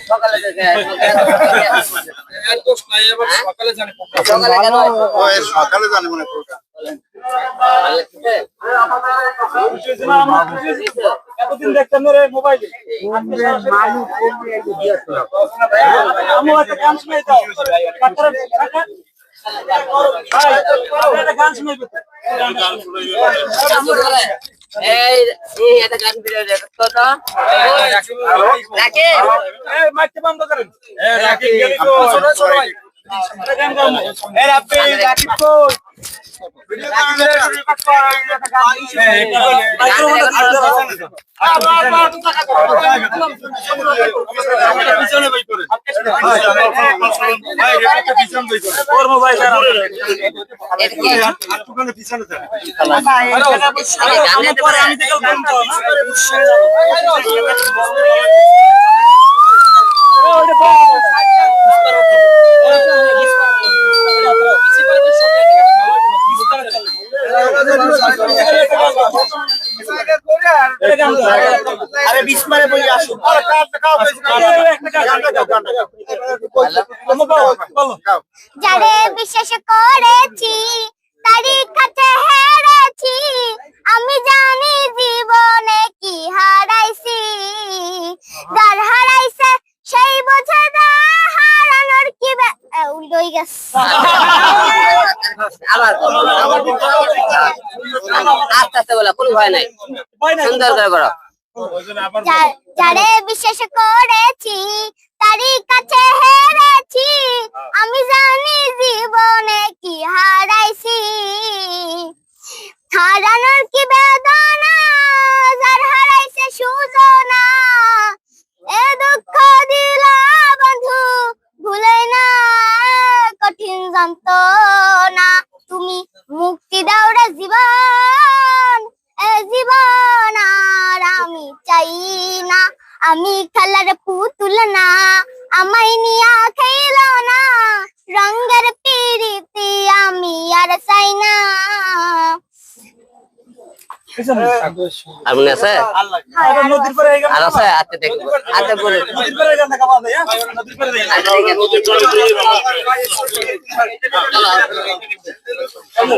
সকালে থেকে সকালে জানি সকালে কেন সকালে জানি মনে কোনটা এতদিন দেখতাম না রে মোবাইলে আমি একটা গান শুনাই দাও গান শুনাই এই একটা গান ভিডিও দেখো তো রাকে এই মাইকটা বন্ধ করেন রাকিব গেলি তো ছোট ছোট ভাই গান গাও এই রাকিব কই আরে বিস্মারে বই আসো যারে বিশ্বাস করেছি তারই কাছে হেরেছি আমি জানি জীবনে কি হারাইছি যার হারাইছে সেই বোঝে না হারানোর কি উল্টো হয়ে গেছে আবার আস্তে আস্তে বলা কোনো ভয় নাই সুন্দর করে করো যারে বিশ্বাস করেছি তারই কাছে হেরেছি আমি জানি জীবনে কি হারাইছি হারানোর কি বেদনা যার হারাইছে সুজনা এ দুঃখ দিলা বন্ধু ভুলে না কঠিন যন্ত্রণা তুমি মুক্তি দাও রে জীবন এ জীবন আর আমি চাই না আমি খেলার পুতুল না আমায় নিয়া খেল না রঙের পিরিতি আমি আর চাই না আর মনে আছে নদীর পরে এই গান আর আছে আতে দেখো আতে বলে নদীর পরে এই গান গাওয়া যায় নদীর পরে আচ্ছা, ঠিক আছে।